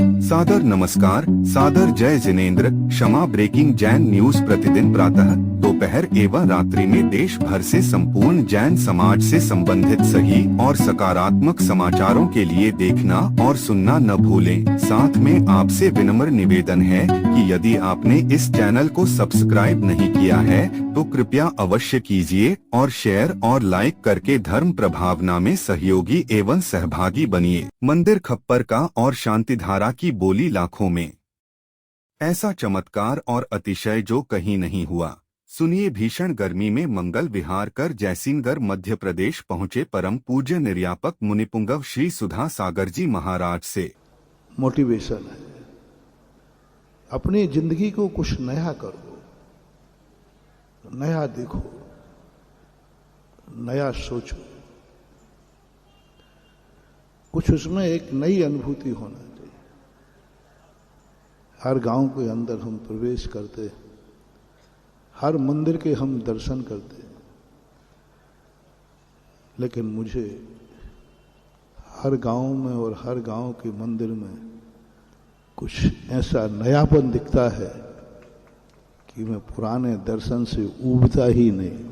सादर नमस्कार, सादर जय जिनेंद्र। क्षमा ब्रेकिंग जैन न्यूज प्रतिदिन प्रातः, दोपहर एवं रात्रि में देश भर से संपूर्ण जैन समाज से संबंधित सही और सकारात्मक समाचारों के लिए देखना और सुनना न भूलें। साथ में आपसे विनम्र निवेदन है कि यदि आपने इस चैनल को सब्सक्राइब नहीं किया है तो कृपया अवश्य कीजिए और शेयर और लाइक करके धर्म प्रभावना में सहयोगी एवं सहभागी बनिए। मंदिर खप्पर का और शांतिधारा की बोली लाखों में, ऐसा चमत्कार और अतिशय जो कहीं नहीं हुआ। सुनिए भीषण गर्मी में मंगल विहार कर जैसीनगर मध्य प्रदेश पहुँचे परम पूज्य निर्यापक मुनिपुंगव श्री सुधा सागर जी महाराज से मोटिवेशन है। अपनी जिंदगी को कुछ नया करो, नया देखो, नया सोचो, कुछ उसमें एक नई अनुभूति होना चाहिए। हर गांव के अंदर हम प्रवेश करते, हर मंदिर के हम दर्शन करते, लेकिन मुझे हर गांव में और हर गांव के मंदिर में कुछ ऐसा नयापन दिखता है कि मैं पुराने दर्शन से ऊबता ही नहीं।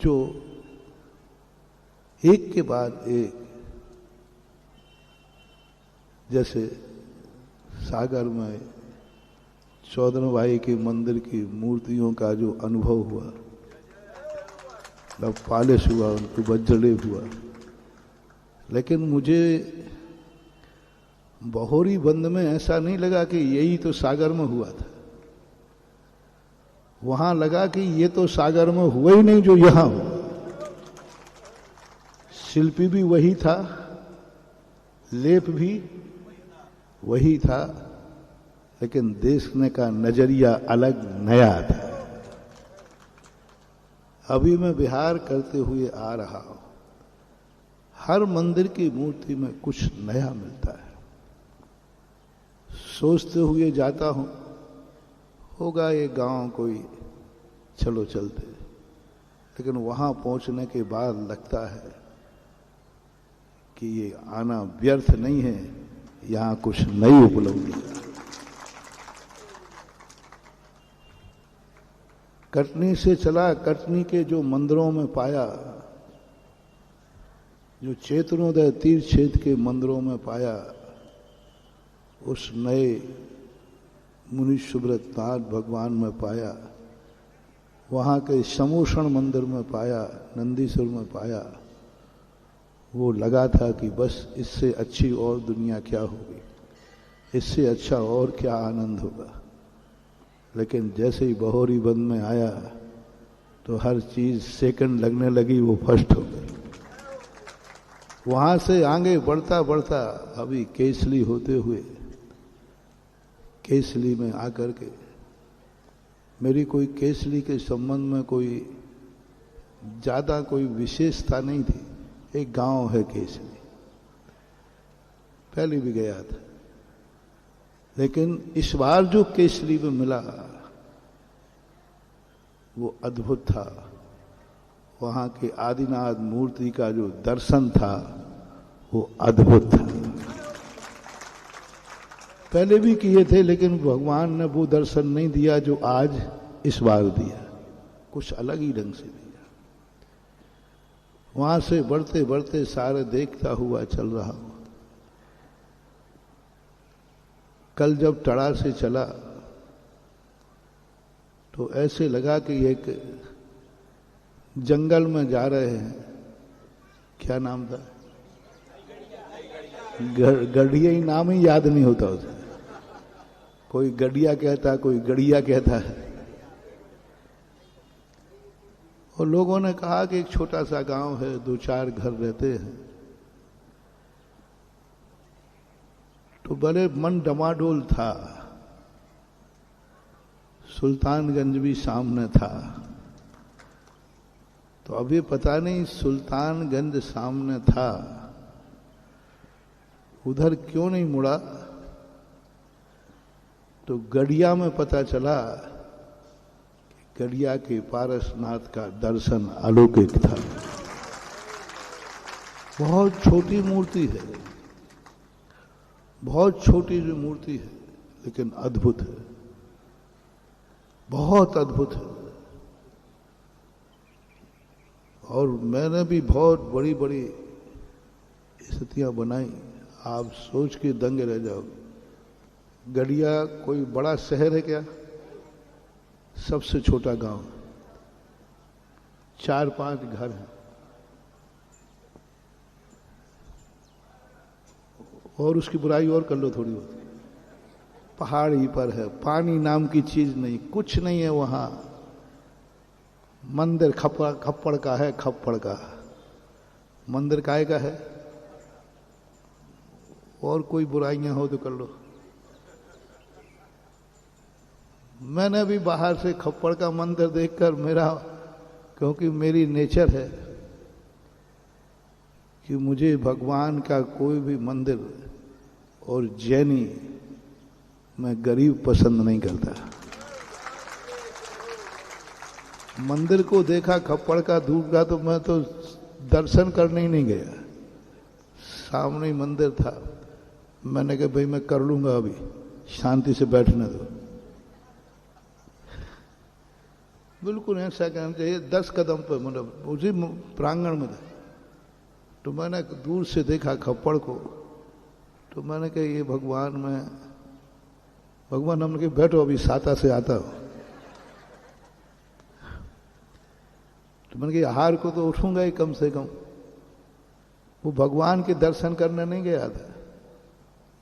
जो एक के बाद एक, जैसे सागर में चौधरी भाई के मंदिर की मूर्तियों का जो अनुभव हुआ, जब पॉलिश हुआ, उनको वज्रले हुआ, लेकिन मुझे बहोरी बंद में ऐसा नहीं लगा कि यही तो सागर में हुआ था। वहां लगा कि ये तो सागर में हुआ ही नहीं जो यहां हुआ। शिल्पी भी वही था, लेप भी वही था, लेकिन देखने का नजरिया अलग नया था। अभी मैं विहार करते हुए आ रहा हूं, हर मंदिर की मूर्ति में कुछ नया मिलता है। सोचते हुए जाता हूं, होगा ये गांव कोई, चलो चलते, लेकिन वहां पहुंचने के बाद लगता है कि ये आना व्यर्थ नहीं है, यहां कुछ नई उपलब्धि है। कटनी से चला, कटनी के जो मंदिरों में पाया, जो चेतनोदय तीर्थ क्षेत्र के मंदिरों में पाया, उस नए मुनि सुब्रत नाथ भगवान में पाया, वहाँ के समोषण मंदिर में पाया, नंदीश्वर में पाया, वो लगा था कि बस इससे अच्छी और दुनिया क्या होगी, इससे अच्छा और क्या आनंद होगा। लेकिन जैसे ही बहोरी बंद में आया तो हर चीज सेकंड लगने लगी, वो फर्स्ट हो गई। वहां से आगे बढ़ता बढ़ता अभी केसली होते हुए, केसली में आकर के मेरी कोई केसली के संबंध में कोई ज्यादा कोई विशेषता नहीं थी। एक गांव है केसली, पहले भी गया था, लेकिन इस बार जो केसली में मिला वो अद्भुत था। वहां के आदिनाथ मूर्ति का जो दर्शन था वो अद्भुत था। पहले भी किए थे, लेकिन भगवान ने वो दर्शन नहीं दिया जो आज इस बार दिया, कुछ अलग ही ढंग से दिया। वहां से बढ़ते बढ़ते सारे देखता हुआ चल रहा हूं। कल जब टड़ा से चला तो ऐसे लगा कि एक जंगल में जा रहे हैं। क्या नाम था? गढ़िया ही नाम ही याद नहीं होता उसे। कोई गढ़िया कहता, कोई गढ़िया कहता है। और लोगों ने कहा कि एक छोटा सा गांव है, 2-4 घर रहते हैं। तो बड़े मन डमाडोल था। सुल्तानगंज भी सामने था। तो अभी पता नहीं सुल्तानगंज सामने था, उधर क्यों नहीं मुड़ा। तो गढ़िया में पता चला कि गढ़िया के पारसनाथ का दर्शन अलौकिक था। बहुत छोटी मूर्ति है, बहुत छोटी सी मूर्ति है, लेकिन अद्भुत है, बहुत अद्भुत है। और मैंने भी बहुत बड़ी बड़ी स्थितियां बनाई, आप सोच के दंग रह जाओगे। गढ़िया कोई बड़ा शहर है क्या? सबसे छोटा गांव, 4-5 घर हैं, और उसकी बुराई और कर लो थोड़ी बहुत। पहाड़ी पर है, पानी नाम की चीज नहीं, कुछ नहीं है वहां। मंदिर खप्पड़ का है, खप्पड़ का। मंदिर काय का है? और कोई बुराइयां हो तो कर लो। मैंने भी बाहर से खप्पड़ का मंदिर देखकर मेरा, क्योंकि मेरी नेचर है कि मुझे भगवान का कोई भी मंदिर और जैनी, मैं गरीब पसंद नहीं करता। मंदिर को देखा खप्पड़ का दूर का, तो मैं तो दर्शन करने ही नहीं गया, सामने ही मंदिर था। मैंने कहा भाई मैं कर लूंगा, अभी शांति से बैठने दो। बिल्कुल ऐसा कहना चाहिए। 10 कदम पर, मतलब उसी प्रांगण में था। तो मैंने दूर से देखा खप्पड़ को, तो मैंने कहा ये भगवान में, भगवान हमने कहा बैठो अभी साता से आता हो। तो मैंने कहा हार को तो उठूंगा ही कम से कम। वो भगवान के दर्शन करने नहीं गया था,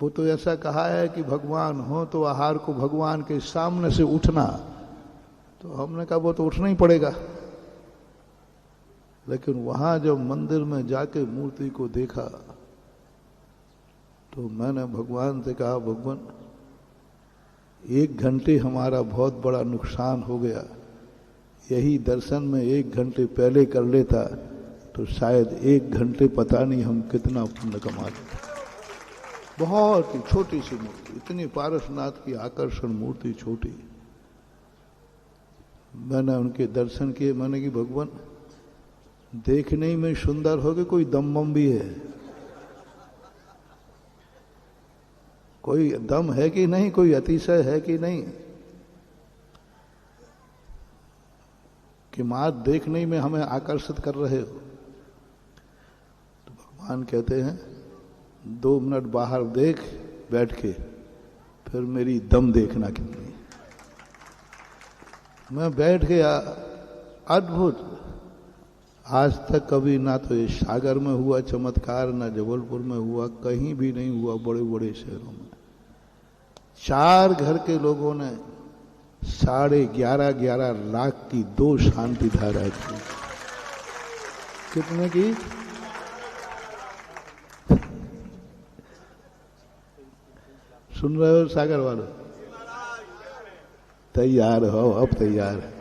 वो तो ऐसा कहा है कि भगवान हो तो आहार को भगवान के सामने से उठना। तो हमने कहा वो तो उठना ही पड़ेगा। लेकिन वहां जब मंदिर में जाके मूर्ति को देखा, तो मैंने भगवान से कहा भगवान 1 घंटे हमारा बहुत बड़ा नुकसान हो गया, यही दर्शन में 1 घंटे पहले कर लेता तो शायद 1 घंटे पता नहीं हम कितना पुण्य कमा लेते। बहुत ही छोटी सी मूर्ति, इतनी पारसनाथ की आकर्षण मूर्ति छोटी। मैंने उनके दर्शन किए। मैंने कि भगवान देखने ही में सुंदर हो गए, कोई दम बम भी है, कोई दम है कि नहीं, कोई अतिशय है कि नहीं, कि मात देखने में हमें आकर्षित कर रहे हो। तो भगवान कहते हैं 2 मिनट बाहर देख बैठ के, फिर मेरी दम देखना कितनी। मैं बैठ गया। अद्भुत, आज तक कभी ना तो ये सागर में हुआ चमत्कार, ना जबलपुर में हुआ, कहीं भी नहीं हुआ बड़े बड़े शहरों में। 4 घर के लोगों ने 11.5 लाख की 2 शांति धारा की। कितने की? सुन रहे हो सागर वालों? तैयार हो, अब तैयार है।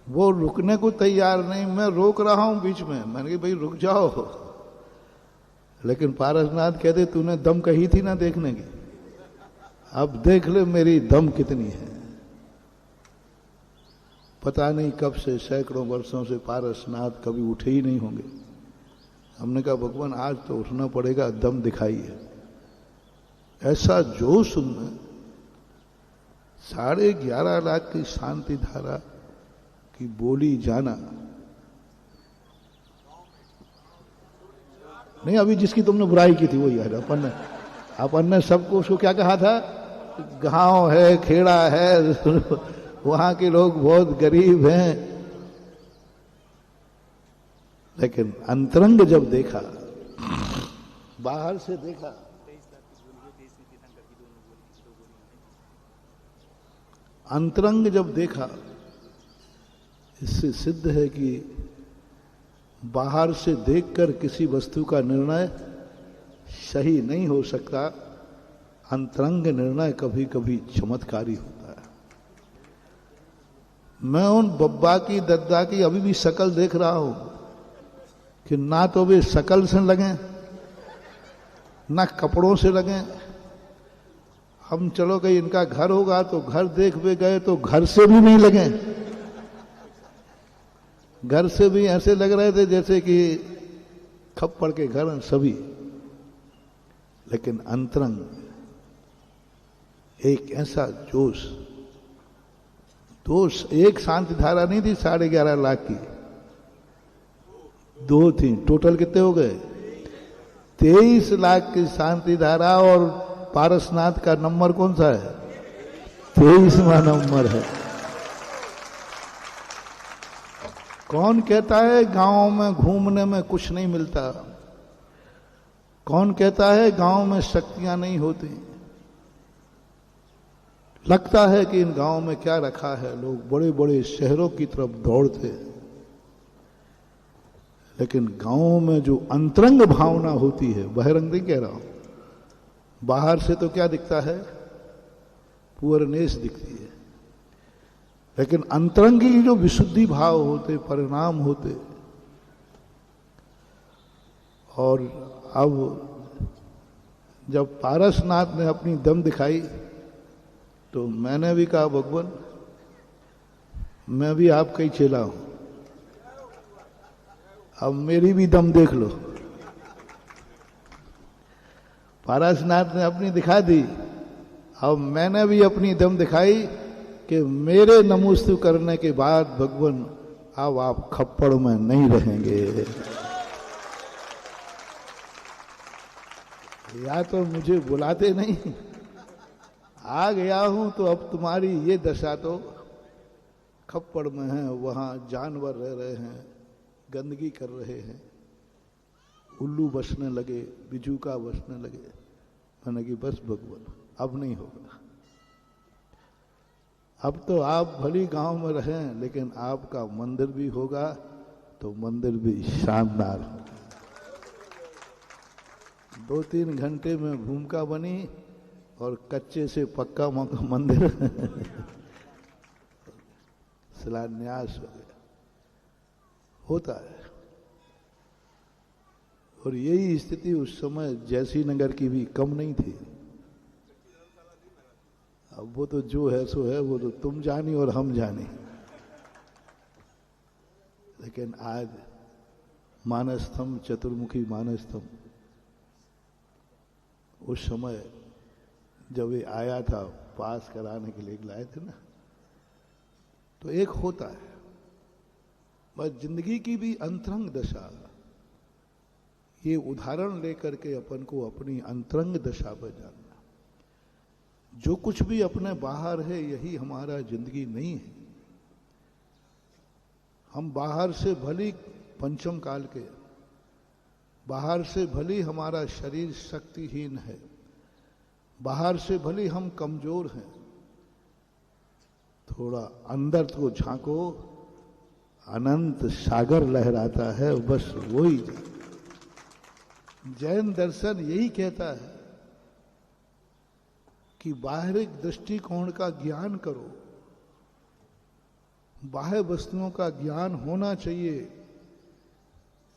वो रुकने को तैयार नहीं, मैं रोक रहा हूं बीच में। मैंने कहा भाई रुक जाओ, लेकिन पारसनाथ कहते तूने दम कही थी ना देखने की, अब देख ले मेरी दम कितनी है। पता नहीं कब से, सैकड़ों वर्षों से पारसनाथ कभी उठे ही नहीं होंगे। हमने कहा भगवान आज तो उठना पड़ेगा, दम दिखाइए। ऐसा जोश उनमें, 11.5 लाख की शांति धारा की बोली जाना। नहीं, अभी जिसकी तुमने बुराई की थी वही है। अपन ने सबको उसको क्या कहा था? गांव है, खेड़ा है, वहां के लोग बहुत गरीब हैं। लेकिन अंतरंग जब देखा, बाहर से देखा, अंतरंग जब देखा, इससे सिद्ध है कि बाहर से देखकर किसी वस्तु का निर्णय सही नहीं हो सकता। अंतरंग निर्णय कभी कभी चमत्कारी होता है। मैं उन बब्बा की, दद्दा की अभी भी शकल देख रहा हूं कि ना तो वे शकल से लगे, ना कपड़ों से लगे। हम चलो गए, इनका घर होगा तो घर देख भी गए तो घर से भी नहीं लगे। घर से भी ऐसे लग रहे थे जैसे कि खप्पड़ के घर हैं सभी, लेकिन अंतरंग एक ऐसा जोश, दोष। एक शांति धारा नहीं थी 11.5 लाख की, 2 थी। टोटल कितने हो गए? 23 लाख की शांति धारा। और पारसनाथ का नंबर कौन सा है? 23वां नंबर है। कौन कहता है गांव में घूमने में कुछ नहीं मिलता? कौन कहता है गांव में शक्तियां नहीं होती? लगता है कि इन गांव में क्या रखा है, लोग बड़े बड़े शहरों की तरफ दौड़ते, लेकिन गांव में जो अंतरंग भावना होती है, बहिरंग नहीं कह रहा हूं, बाहर से तो क्या दिखता है? पूर्णेश दिखती है, लेकिन अंतरंगी जो विशुद्धि भाव होते, परिणाम होते। और अब जब पारसनाथ ने अपनी दम दिखाई तो मैंने भी कहा भगवान मैं भी आपका ही चेला हूं, अब मेरी भी दम देख लो। पारसनाथ ने अपनी दिखा दी, अब मैंने भी अपनी दम दिखाई कि मेरे नमोस्तु करने के बाद भगवान अब आप खप्पड़ में नहीं रहेंगे। या तो मुझे बुलाते नहीं, आ गया हूं तो अब तुम्हारी ये दशा तो खप्पड़ में है, वहां जानवर रह रहे हैं, गंदगी कर रहे हैं, उल्लू बसने लगे, बिजूका बसने लगे। मैंने कि बस भगवान अब नहीं होगा, अब तो आप भली गांव में रहें, लेकिन आपका मंदिर भी होगा तो मंदिर भी शानदार होगा। 2-3 घंटे में भूमिका बनी और कच्चे से पक्का मंदिर शिलान्यास हो गया। होता है। और यही स्थिति उस समय जैसी नगर की भी कम नहीं थी। अब वो तो जो है सो है, वो तो तुम जानी और हम जाने। लेकिन आज मानस्तंभ, चतुर्मुखी मानस्तंभ, उस समय जब ये आया था पास कराने के लिए लाए थे ना, तो एक होता है बस जिंदगी की भी अंतरंग दशा। ये उदाहरण लेकर के अपन को अपनी अंतरंग दशा पर जानना। जो कुछ भी अपने बाहर है यही हमारा जिंदगी नहीं है। हम बाहर से भली पंचम काल के, बाहर से भली हमारा शरीर शक्तिहीन है, बाहर से भली हम कमजोर हैं, थोड़ा अंदर तो झांको, अनंत सागर लहराता है, बस वही। जैन दर्शन यही कहता है कि बाहरी दृष्टिकोण का ज्ञान करो, बाह्य वस्तुओं का ज्ञान होना चाहिए,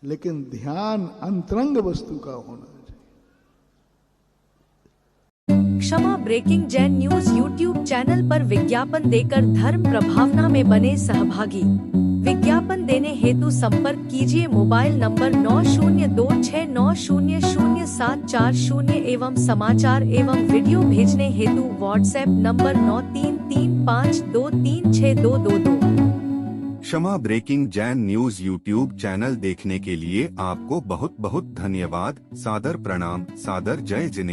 लेकिन ध्यान अंतरंग वस्तु का होना चाहिए। Kshama breaking Jain news YouTube channel पर विज्ञापन देकर धर्म प्रभावना में बने सहभागी। विज्ञापन देने हेतु संपर्क कीजिए मोबाइल नंबर 9026900740 एवं समाचार एवं वीडियो भेजने हेतु WhatsApp number 9335236222। Kshama breaking Jain news YouTube channel देखने के लिए आपको बहुत बहुत धन्यवाद। सादर प्रणाम, सादर जय जिनेंद्र।